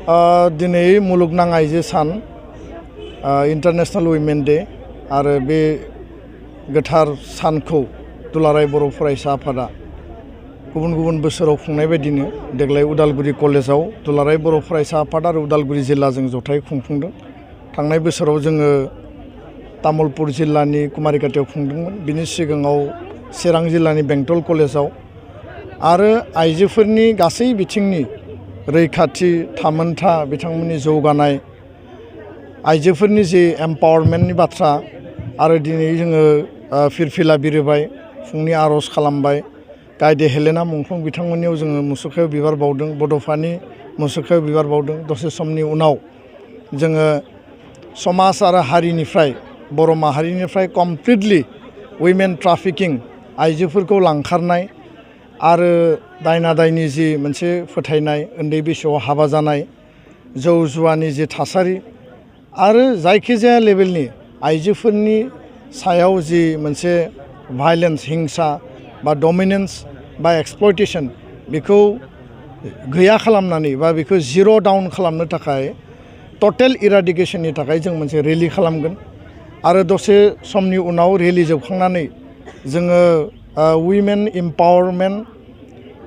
दिनै मुलुगनां आइजो सान इंटरनेशनल वुमेन डे आरो बे गोथार सानखौ दुलाराय बर' फरायसा आफादा गुबुन गुबुन बोसोराव खुंनाय बायदिनो देग्लाय उदालगुरि कलेजाव दुलाराय बर' फरायसा आफाद आरो उदालगुरि जिल्लाजों जथाय खुंफुंदों। थांनाय बोसोराव जोङो तामुलपुर जिल्लानि कुमारिकाटियाव खुंदोंमोन। बिनि सिगाङाव चिरां जिल्लानि बेंटल कलेजाव आरो आइजोफोरनि गासै बिथिंनि रैखाथि थामोनथा बिथांमोननि जौगानाय आइजोफोरनि जे एम्पावारमेन्टनि बाथ्रा आरो दिनै जोङो फिरफिला बिरबाय फुंनि आर'ज खालामबाय गायदे हेलेना मुंख्लं बिथांमोननियाव जोङो मुसुखायाव बिबार बावदों बड'फानि मुसुखायाव बिबार बावदों। दसे समनि उनाव जोङो समाज आरो हारिनिफ्राय बर' माहारिनिफ्राय कमप्लिटलि उइमेन ट्राफिकिं आइजोफोरखौ लांखारनाय आरो दायना दायनि जि मोनसे फोथायनाय उन्दै बैसोआव हाबा जानाय जौ जुवानि जि थासारि आरो जायखिजाया लेभेलनि आइजोफोरनि सायाव जि मोनसे भायलेन्स हिंसा बा डमिनेन्स बा एक्सप्लयटेसन बेखौ गैया खालामनानै बा बेखौ जिर' डाउन खालामनो थाखाय टटेल इराडिकेसननि थाखाय जों मोनसे रेलि खालामगोन आरो दसे समनि उनाव रेलि जोबखांनानै जोङो women empowerment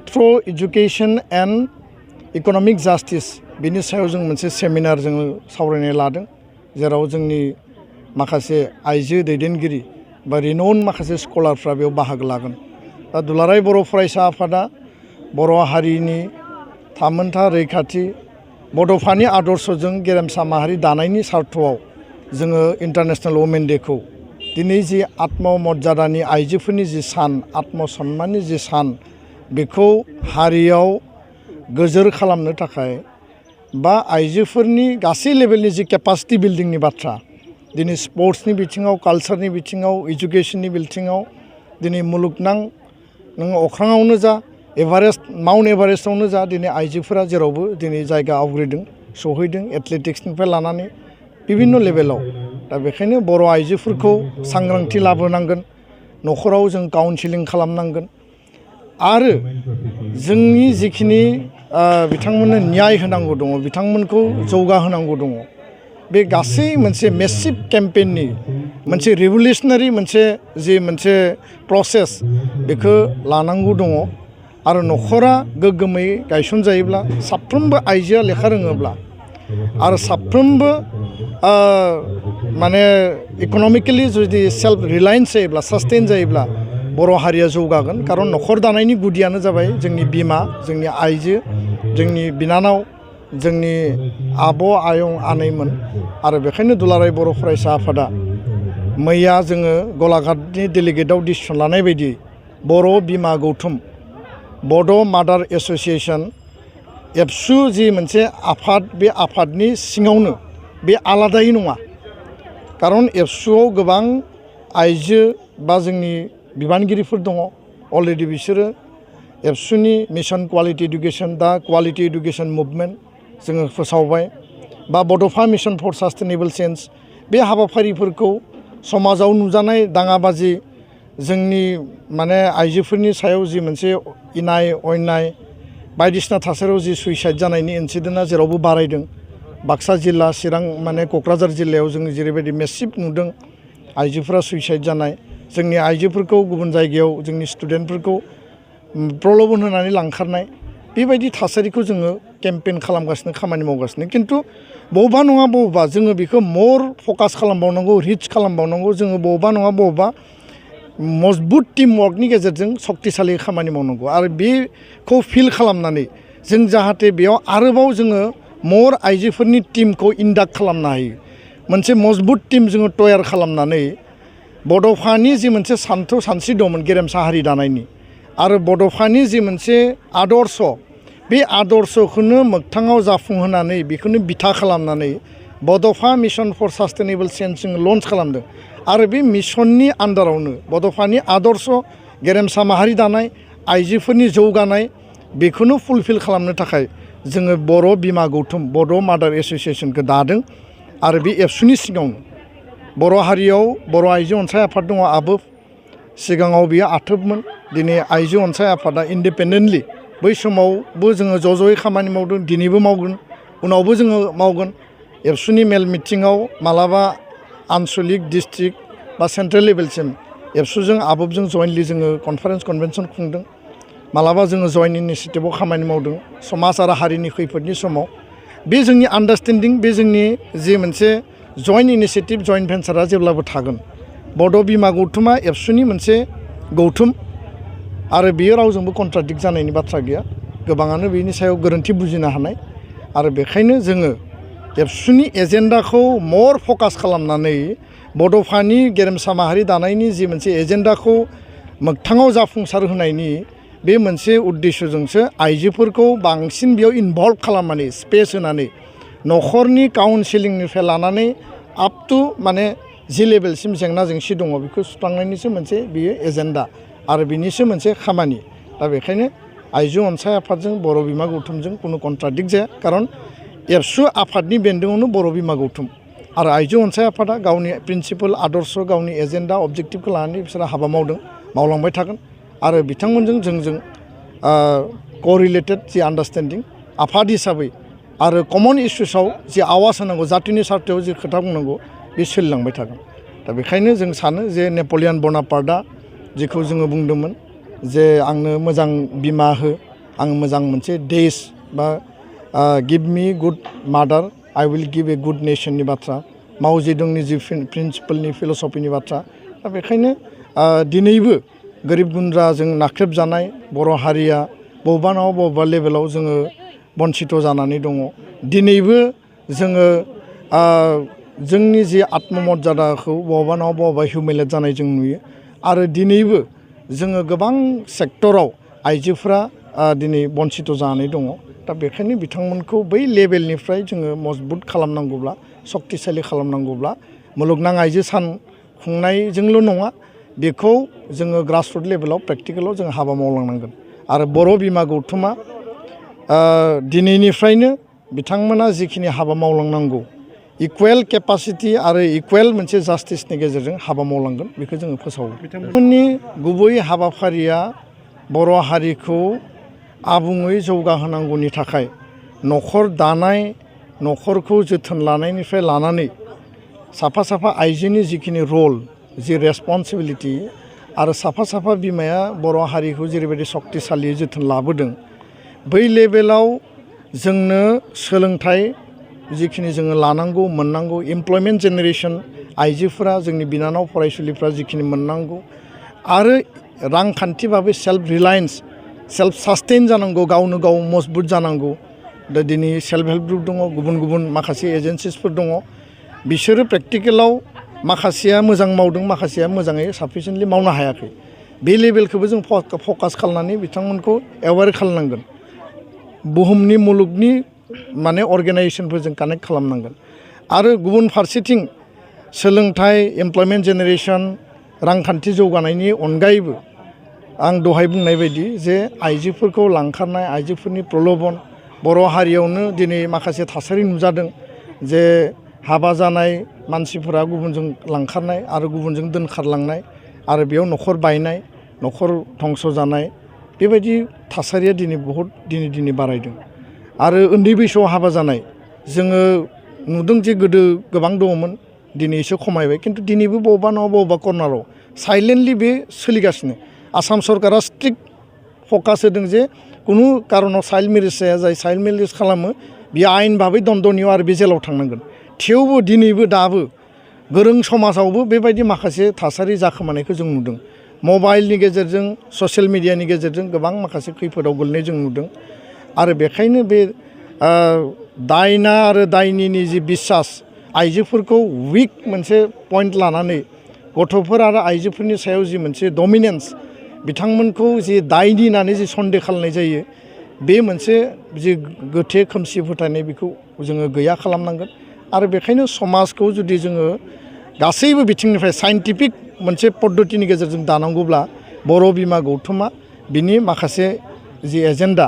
through education and economic justice बिनि सायाव जों मोनसे सेमिनार जोङो सावरायनाय लादों जेराव जोंनि माखासे आइजो दैदेनगिरि बा रिनाउन्ड माखासे स्कलारफ्रा बेयाव बाहागो लागोन। दा दुलाराय बर' फरायसा आफादा बर' हारिनि थामोनथा रैखाथि बड'फानि आदर्शजों गेरेमसा माहारि दानायनि सार्थआव जोङो इन्टारनेशनेल वुमेन डेखौ दिनै जि आत्ममर्यादानि आइजोफोरनि जि सान आत्मसन्माननि जि सान बेखौ हारियाव गोजोर खालामनो थाखाय बा आइजोफोरनि गासै लेभेलनि जि केपासिटि बिल्डिंनि बाथ्रा दिनै स्पर्ट्सनि बिथिङाव कालसारनि बिथिङाव इडुकेसननि बिथिङाव दिनै मुलुगनां नोङो अख्राङावनो जा एभारेस्ट माउन्ट एभारेस्टआवनो जा दिनै आइजोफोरा जेरावबो दिनै जायगा आवग्रिदों सहैदों एथलेटिक्सनिफ्राय लानानै बिभिन्न लेभेलाव। दा बेखायनो बर' आइजोफोरखौ सांग्रांथि लाबोनांगोन न'खराव जों काउन्सिलिं खालामनांगोन आरो जोंनि जिखिनि बिथांमोननो न्याय होनांगौ दङ बिथांमोनखौ जौगाहोनांगौ दङ बे गासै मोनसे मेसिभ केम्पेइननि मोनसे रिभलिउसनारि मोनसे प्रसेस बेखौ लानांगौ दङ आरो न'खरा गोग्गोमै गायसनजायोब्ला साफ्रोमबो आइजोआ लेखा रोङोब्ला आरो साफ्रोमबो माने इक'नमिकेलि जुदि सेल्फ रिलायेन्स जायोब्ला सास्टेइन जायोब्ला बर' हारिया जौगागोन। खारन न'खर दानायनि गुदियानो जाबाय जोंनि बिमा जोंनि आइजो जोंनि बिनानाव जोंनि आब' आयं आनैमोन आरो बेखायनो दुलाराय बर' फरायसा आफादा मैया जोङो गलाघाटनि डेलिगेटआव डिसिसन लानाय बायदि बर' बिमा गौथुम बड' मादार एस'सियेसन एबसु जि मोनसे आफाद बे आफादनि सिङावनो बे आलादायै नङा खारन एबसुआव गोबां आइजो बा जोंनि बिबानगिरिफोर दङ अलरेडि बिसोरो एबसुनि मिशन कुवालिटि इडुकेसन दा कुवालिटि इडुकेसन मुभमेन्ट जोङो फोसावबाय बा बड'फा मिशन फर सास्टेनेबल चेन्ज बे हाबाफारिफोरखौ समाजाव नुजानाय दाङाबाजि जोंनि माने आइजोफोरनि सायाव जि मोनसे इनाय अयनाय बायदिसिना थासारियाव जि सुइसाइड जानायनि इन्सिडेन्टआ जेरावबो बारायदों। बाक्सा जिल्ला चिरां माने क'क्राझार जिल्लायाव जों जेरैबायदि मेसिभ नुदों आइजोफोरा सुइसाइड जानाय जोंनि आइजोफोरखौ गुबुन जायगायाव जोंनि स्टुडेन्टफोरखौ प्रल'भन होनानै लांखारनाय बेबायदि थासारिखौ जोङो केम्पेइन खालामगासिनो खामानि मावगासिनो खिन्थु बबेबा नङा बबेबा जोङो बेखौ मर फकास खालामबावनांगौ रिच खालामबावनांगौ जोङो बबेबा नङा बबेबा मजबुत टिमवर्कनि गेजेरजों सक्तिशालि खामानि मावनांगौ आरो बेखौ फिल खालामनानै जों जाहाथे बेयाव आरोबाव जोङो मर आइजोफोरनि टिमखौ इन्डाक्ट खालामनो हायो मोनसे मजबुत टिम जोङो तयार खालामनानै बड'फानि जि मोनसे सानस्रि दंमोन गेरेमसा हारि दानायनि आरो बड'फानि जि मोनसे आदर्श बे आदर्शखौनो मोगथाङाव जाफुंहोनानै बेखौनो बिथा खालामनानै बड'फा मिशन फर सास्टेनेबल चेन्ज जोङो लन्च खालामदों आरो बे मिशननि आन्दारावनो बड'फानि आदर्श गेरेमसा माहारि दानाय आइजोफोरनि जौगानाय बेखौनो फुलफिल खालामनो थाखाय जोङो बर' बिमा गौथुम बड' मादार एस'सियेसनखौ दादों आरो बे एबसुनि सिङावनो बर' हारियाव बर' आइजो अनसाय आफाद दङ आबोफ सिगाङाव बियो आथोबमोन दिनै आइजो अनसाय आफादा इन्डिपेन्डेन्टलि बै समावबो जोङो ज' ज'यै खामानि मावदों दिनैबो मावगोन उनावबो जोङो मावगोन एबसुनि मेल मिटिङाव मालाबा आनसलिक डिस्ट्रिक्ट बा सेन्ट्रेल लेभेलसिम एबसुजों आबबजों जयेन्टलि जोङो कनफारेन्स कनभेनसन खुंदों मालाबा जोङो जयेन्ट इनिसिएटिभआव खामानि मावदों समाज आरो हारिनि खैफोदनि समाव बे जोंनि आन्डारस्टेन्डिं बे जोंनि जि मोनसे जयेन्ट इनिसिएटिभ जयेन्ट भेन्सारा जेब्लाबो थागोन बड' बिमा गौथुमा एबसुनि मोनसे गौथुम आरो बेयो रावजोंबो कन्ट्राडिक्ट जानायनि बाथ्रा गैया गोबाङानो बेनि सायाव गोरोन्थि बुजिनो हानाय आरो बेखायनो जोङो एबसुनि एजेन्डाखौ मर फकास खालामनानै बड'फानि गेरेमसा माहारि दानायनि जि मोनसे एजेन्डाखौ मोगथाङाव जाफुंसार होनायनि बे मोनसे उद्देश्यजोंसो आइजोफोरखौ बांसिन बेयाव इनभल्भ खालामनानै स्पेस होनानै न'खरनि काउन्सिलिंनिफ्राय लानानै आप टु माने जि लेभेलसिम जेंना जेंसि दङ बेखौ सुस्रांनायनिसो मोनसे बियो एजेन्डा आरो बिनिसो मोनसे खामानि दा बेखायनो आइजो अनसाय आफादजों बर' बिमा गौथुमजों कुनु कन्ट्राडिक्ट जाया खारन एबसु आफादनि बेन्दोंआवनो बर' बिमा गौथुम आरो आइजो अनसाय आफादा गावनि प्रिन्सिपल आदर्श गावनि एजेन्डा अबजेक्टिभखौ लानानै बिसोरो हाबा मावदों मावलांबाय थागोन आरो बिथांमोनजों जोंजों क'रिलेटेड जि आन्डारस्टेन्डिं आफाद हिसाबै आरो कमन इस्युसाव जि आवाज होनांगौ जातिनि सार्थायाव जि खोथा बुंनांगौ बे सोलिलांबाय थागोन दा बेखायनो जों सानो जे नेपलियान बनापार्टआ जेखौ जोङो बुंदोंमोन जे आंनो मोजां बिमा हो आं मोजां मोनसे देश बा गिभ मी गुड मादार आइ उइल गिभ ए गुड नेशननि बाथ्रा माव जेदंनि जि प्रिन्सिपलनि फिल'सफिनि बाथ्रा दा बेखायनो दिनैबो गोरिब गुन्द्राजों नाख्रेबजानाय बर' हारिया बबेबा नङा बबेबा लेभेलाव जोङो बन्सित जानानै दङ दिनैबो जोङो जोंनि जि आत्ममर्यादाखौ बबेबा नङा बबेबा हिउमिलेट जानाय जों नुयो आरो दिनैबो जोङो गोबां सेक्टराव आइजोफोरा दिनै बन्सित जानानै दङ दा बेखायनो बिथांमोनखौ बै लेभेलनिफ्राय जोङो मजबुत खालामनांगौब्ला सक्तिशालि खालामनांगौब्ला मुलुगनां आइजो सान खुंनायजोंल' नङा बेखौ जोङो ग्रासरुट लेभेलाव प्रेक्टिकेलाव जों हाबा मावलांनांगोन आरो बर' बिमा गौथुमा दिनैनिफ्रायनो बिथांमोना जिखिनि हाबा मावलांनांगौ इकुवेल केपासिटि आरो इकुवेल मोनसे जास्टिसनि गेजेरजों हाबा मावलांगोन बेखौ जोङो फोसावो बिथांमोननि गुबै हाबाफारिया बर' हारिखौ आबुङै जौगाहोनांगौनि थाखाय न'खर दानाय न'खरखौ जोथोन लानायनिफ्राय लानानै साफा साफा आइजोनि जिखिनि रल जि रेसपन्सिबिलिटि आरो साफा साफा बिमाया बर' हारिखौ जेरैबायदि सक्तिशालि जोथोन लाबोदों बै लेभेलाव जोंनो सोलोंथाइ जिखिनि जोङो लानांगौ मोननांगौ इमप्लयमेन्ट जेनेरेसन आइजोफोरा जोंनि बिनानाव फरायसुलिफ्रा जिखिनि मोननांगौ आरो रांखान्थिबाबो सेल्फ रिलायन्स सेल्फ सास्टेइन जानांगौ गावनो गाव मजबुत जानांगौ दा दिनै सेल्फ हेल्प ग्रुप दङ गुबुन गुबुन माखासे एजेन्सिसफोर दङ बिसोरो प्रेक्टिकेलाव माखासेया मोजां मावदों माखासेया मोजाङै साफिसियेन्टलि मावनो हायाखै बे लेभेलखौबो जों फकास खालामनानै बिथांमोनखौ एवेयार खालामनांगोन बुहुमनि मुलुगनि माने अर्गेनाइजेसनफोरजों कानेक्ट खालामनांगोन आरो गुबुन फारसेथिं सोलोंथाइ एमप्लयमेन्ट जेनेरेसन रांखान्थि जौगानायनि अनगायैबो आं दहाय बुंनाय बायदि जे आइजोफोरखौ लांखारनाय आइजोफोरनि प्रल'भन बर' हारियावनो दिनै माखासे थासारि नुजादों जे हाबा जानाय मानसिफोरा गुबुनजों लांखारनाय आरो गुबुनजों दोनखारलांनाय आरो बेयाव न'खर बायनाय न'खर धंस जानाय बेबायदि थासारिया दिनै बहुद दिनै बारायदों आरो उन्दै बैसोआव हाबा जानाय जोङो नुदों जे गोदो गोबां दङमोन दिनै एसे खमायबाय खिन्थु दिनैबो बबेबा नङा बबेबा कर्नाराव साइलेन्टलि बे सोलिगासिनो आसाम सरकारा स्ट्रिक्ट फकास होदों जे कुनु कारनाव चाइल्ड मेरेज जाया जाय चाइल्ड मेरेज खालामो बियो आयेन भाबै दन्दनीय आरो बे जेलाव थांनांगोन थेवबो दिनैबो दाबो गोरों समाजावबो बेबायदि माखासे थासारि जाखोमानायखौ जों नुदों मबाइलनि गेजेरजों ससियेल मिडियानि गेजेरजों गोबां माखासे खैफोदाव गोलैनाय जों नुदों आरो बेखायनो बे दायना आरो दायनिनि जि बिसास आइजोफोरखौ उइक मोनसे पइन्ट लानानै गथ'फोर आरो आइजोफोरनि सायाव जि मोनसे डमिनेन्स बिथांमोनखौ जि दायनि होननानै जि सन्देह खालामनाय जायो बे मोनसे जि गोथे खोमसि फोथायनाय बेखौ जोङो गैया खालामनांगोन आरो बेखायनो समाजखौ जुदि जोङो गासैबो बिथिंनिफ्राय साइन्टिफिक मोनसे पद्धतिनि गेजेरजों दानांगौब्ला बर' बिमा गौथुमा बिनि माखासे जि एजेन्डा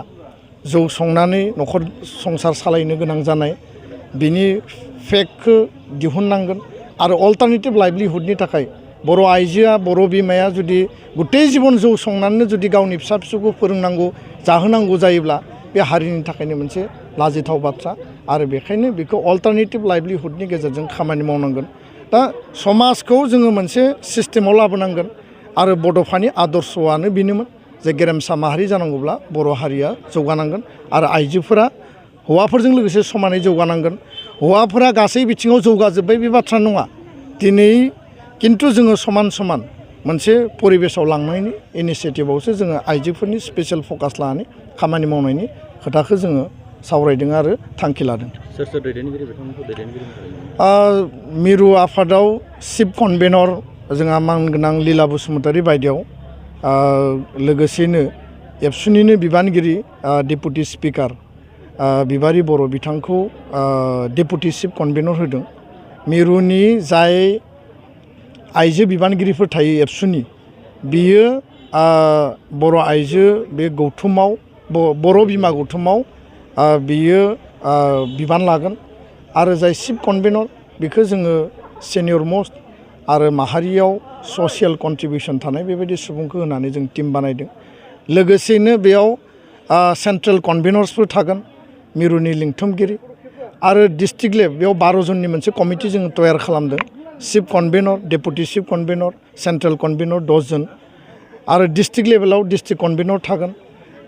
जौ संनानै न'खर संसार सालायनो गोनां जानाय बिनि फेक्टखौ दिहुननांगोन आरो अल्टारनेटिभ लाइभलिहुडनि थाखाय बर' आइजोआ बर' बिमाया जुदि गुतै जिबन जौ संनानैनो जुदि गावनि फिसा फिसौखौ फोरोंनांगौ जाहोनांगौ जायोब्ला बे हारिनि थाखायनो मोनसे लाजिथाव बाथ्रा आरो बेखायनो बेखौ अल्टारनेटिभ लाइभलिहुडनि गेजेरजों खामानि मावनांगोन दा समाजखौ जोङो मोनसे सिस्टेमाव लाबोनांगोन आरो बड'फानि आदर्शआनो बेनोमोन जे गेरेमसा माहारि जानांगौब्ला बर' हारिया जौगानांगोन आरो आइजोफोरा हौवाफोरजों लोगोसे समानै जौगानांगोन हौवाफोरा गासै बिथिङाव जौगाजोब्बाय बे बाथ्रा नङा दिनै किन्तु जोङो समान समान मोनसे परिबेसाव लांनायनि इनिसियेटिभआवसो जोङो आइजोफोरनि स्पेसियेल फकास लानानै खामानि मावनायनि खोथाखौ जोङो सावरायदों आरो थांखि लादों सोर दैदेनगिरि बिथांमोनखौ दैदेनगिरि मिरु आफादाव चिफ कनभेनर जोंहा मानगोनां लीला बसुमतारी बायदियाव लोगोसेनो एबसुनिनो बिबानगिरि डेपुटि स्पिकार बिबारि बर' बिथांखौ डेपुटि चिफ कनभेनर होदों मिरुनि जाय आइजो बिबानगिरिफोर थायो एबसुनि बियो बर' आइजो बे गौथुमाव बर' बिमा गौथुमाव बियो बिबान लागोन आरो जाय चिफ कनभेनर बेखौ जोङो सेनियर मस्ट आरो माहारियाव ससियेल कन्ट्रिबिउसन थानाय बेबायदि सुबुंखौ होनानै जों टिम बानायदों लोगोसेनो बेयाव सेन्ट्रेल कनभेनर्सफोर थागोन मिरुनि लिंथुमगिरि आरो डिस्ट्रिक्ट लेभेल बेयाव 12 जननि मोनसे कमिटि जों तयार खालामदों chief convenor deputy chief convenor central convenor 10 जन आरो डिस्ट्रिक्ट लेभेलाव डिस्ट्रिक्ट कनभेनर थागोन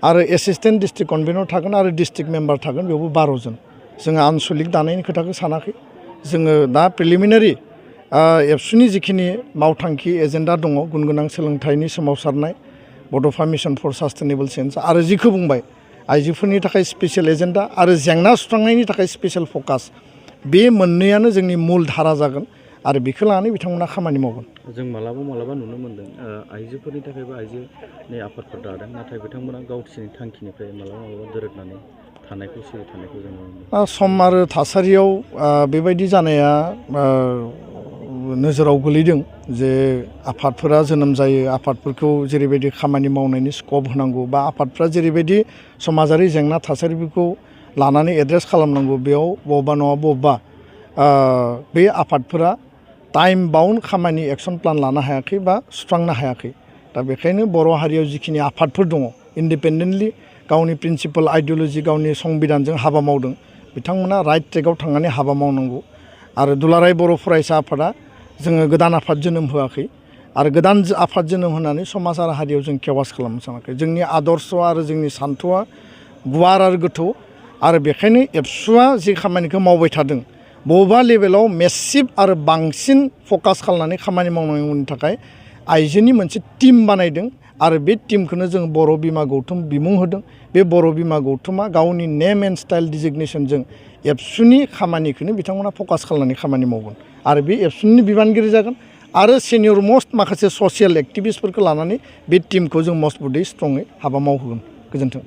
आरो एसिस्टेन्ट डिस्ट्रिक्ट कनभेनर थागोन आरो डिस्ट्रिक्ट मेम्बार थागोन बेयावबो 12 जन जोङो आनसलिक दानायनि खोथाखौ सानाखै जोङो दा प्रिलिमिनारि एबसुनि जिखिनि मावथांखि एजेन्डा दङ गुन गोनां सोलोंथाइनि सोमावसारनाय बड'फा मिशन फर सास्टेनेबल चेन्ज आरो जिखौ बुंबाय आइजोफोरनि थाखाय स्पेसियेल एजेन्डा आरो जेंना सुस्रांनायनि थाखाय स्पेसियेल फकास बे मोननैयानो जोंनि मुल धारा जागोन आरो बेखौ लानानै बिथांमोना खामानि मावगोन जों मालाबा नुनो मोन्दों आइजोफोरनि थाखायबो आइजोनि आफादफोर दादों नाथाय बिथांमोना गावसोरनि थांखिनिफ्राय मालाबा दोरोदनानै थानायखौ जों नुनो मोनो सम आरो थासारियाव बेबायदि जानाया नोजोराव गोलैदों जे आफादफोरा जोनोम जायो आफादफोरखौ जेरैबायदि खामानि मावनायनि स्कप होनांगौ बा आफादफ्रा जेरैबायदि समाजारि जेंना थासारिफोरखौ लानानै एड्रेस खालामनांगौ बेयाव बबेबा नङा बबेबा बे आफादफोरा टाइम बाउन्ड खामानि एक्सन प्लान लानो हायाखै बा सुस्रांनो हायाखै दा बेखायनो बर' हारियाव जिखिनि आफादफोर दङ इन्डिपेन्डेन्टलि गावनि प्रिन्सिपाल आइडिय'लजि गावनि संबिधानजों हाबा मावदों बिथांमोना राइट ट्रेकआव थांनानै हाबा मावनांगौ आरो दुलाराय बर' फरायसा आफादा जोङो गोदान आफाद जोनोम होआखै आरो गोदान आफाद जोनोम होनानै समाज आरो हारियाव जों केवास खालामनो सानाखै जोंनि आदर्श आरो जोंनि सान्थौआ गुवार आरो गोथौ आरो बेखायनो एबसुआ जि खामानिखौ मावबाय थादों बबेबा लेभेलाव मेसिभ आरो बांसिन फकास खालामनानै खामानि मावनांगौनि थाखाय आइजोनि मोनसे टिम बानायदों आरो बे टिमखौनो जों बर' बिमा गौथुम बिमुं होदों बे बर' बिमा गौथुमा गावनि नेम एन्ड स्टाइल डिजिगनेसनजों एबसुनि खामानिखौनो बिथांमोना फकास खालामनानै खामानि मावगोन आरो बे एबसुनि बिबानगिरि जागोन आरो सिनियर मस्ट माखासे ससियेल एक्टिभिस्टफोरखौ लानानै बे टिमखौ जों मजबुतै स्ट्रङै हाबा मावहोगोन गोजोन्थों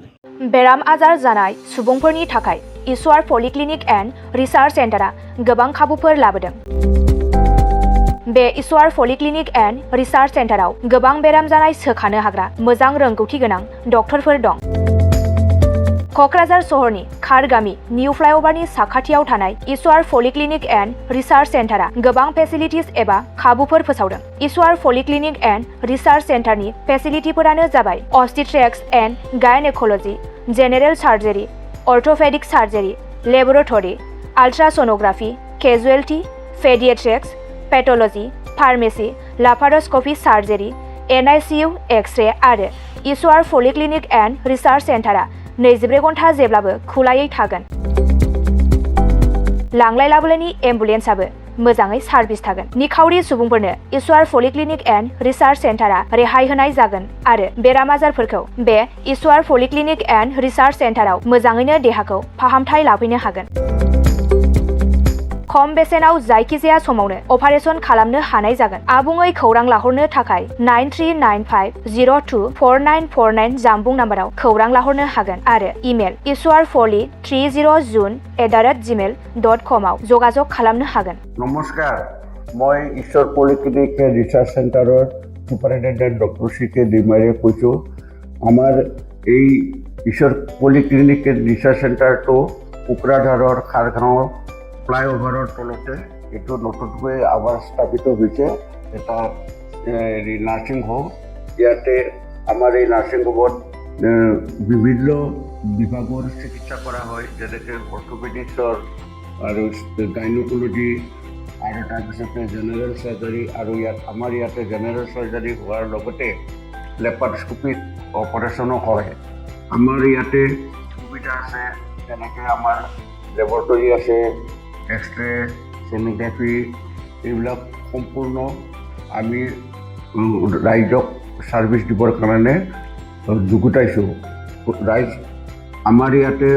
बेराम आजार जानाय सुबुंफोरनि थाखाय ईश्वर पलिक्लिनिक एन्ड रिसार्च सेन्टारा गोबां खाबुफोर लाबोदों बे ईश्वर पलिक्लिनिक एन्ड रिसार्च सेन्टाराव गोबां बेराम जानाय सोखानो हाग्रा मोजां रोंगौथि गोनां डक्टरफोर दं क'क्राझार सहरनि खारगामि निउ फ्लाइअभारनि साखाथियाव थानाय ईश्वर पलिक्लिनिक एन्ड रिसार्च सेन्टारा गोबां फेसिलिटिज एबा खाबुफोर फोसावदों ईश्वर पलिक्लिनिक एन्ड रिसार्च सेन्टारनि फेसिलिटिफोरानो जाबाय obstetrics and gynaecology general surgery orthopaedic surgery laboratory ultrasonography casualty paediatrics pathology pharmacy laparoscopy surgery NICU x-ray आरो ईश्वर पलिक्लिनिक एन्ड रिसार्च सेन्टारा 24 घन्टा जेब्लाबो खुलायै थागोन लांलाय लाबोलायनि एम्बुलेन्सआबो मोजाङै सार्भिस थागोन निखावरि सुबुंफोरनो ईश्वर पलिक्लिनिक एन्ड रिसार्च सेन्टारा रेहाय होनाय जागोन आरो बेराम आजारफोरखौ बे ईश्वर पलिक्लिनिक एन्ड रिसार्च सेन्टाराव मोजाङैनो देहाखौ फाहामथाय लाफैनो हागोन खम बेसेनाव जायखिजाया समावनो अपारेशन खालामनो हानाय जागोन आबुङै खौरां लाहरनो थाखाय 9395024949 जानबुं नाम्बाराव खौरां लाहरनो हागोन आरो इमेल ishwarpoli30jun@gmail.com आव जगाजग खालामनो हागोन नमस्कार মই ঈশ্বৰ পলিক্লিনিক ৰিচাৰ্চ চেণ্টাৰৰ সুপাৰিনটেণ্ডেণ্ট ডক্টৰ CK ডিমাৰীয়ে কৈছোঁ আমাৰ এই ঈশ্বৰ পলিক্লিনিক ৰিচাৰ্চ চেণ্টাৰটো কোকৰাঝাৰৰ খাৰগাঁৱৰ ফ্লাইঅভাৰৰ তলতে এইটো নতুনকৈ আবাৰ স্থাপিত হৈছে এটা নাৰ্ছিং হোম ইয়াতে আমাৰ এই নাৰ্ছিং হোমত বিভিন্ন বিভাগৰ চিকিৎসা কৰা হয়, যেনেকৈ অৰ্থপেডিক্সৰ আৰু গাইনকলজি আৰু তাৰপিছতে জেনেৰেল চাৰ্জাৰী, আৰু আমাৰ ইয়াতে জেনেৰেল চাৰ্জাৰী হোৱাৰ লগতে লেপাৰস্কোপিক অপাৰেশ্যনো হয়। আমাৰ ইয়াতে সুবিধা আছে, যেনেকৈ আমাৰ লেবৰেটৰী আছে, এক্সৰে, ছ'নোগ্ৰাফি, এইবিলাক সম্পূৰ্ণ আমি ৰাইজক ছাৰ্ভিচ দিবৰ কাৰণে যুগুতাইছোঁ। আমাৰ ইয়াতে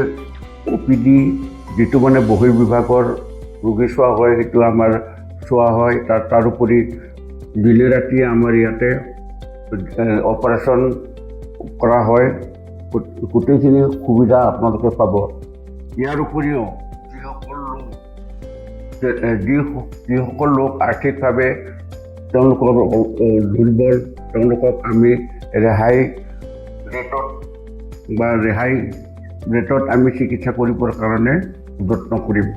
OPD যিটো মানে বহিৰ্বিভাগৰ ৰোগী চোৱা হয়, সেইটো আমাৰ চোৱা হয়। তাৰোপৰি দিনে ৰাতিয়ে আমাৰ ইয়াতে অপাৰেশ্যন কৰা হয়। গোটেইখিনি সুবিধা আপোনালোকে পাব। ইয়াৰ উপৰিও যিসকল লোক আৰ্থিকভাৱে তেওঁলোকৰ দুৰ্বল, তেওঁলোকক আমি ৰেহাই ৰেটত আমি চিকিৎসা কৰিবৰ কাৰণে যত্ন কৰিম।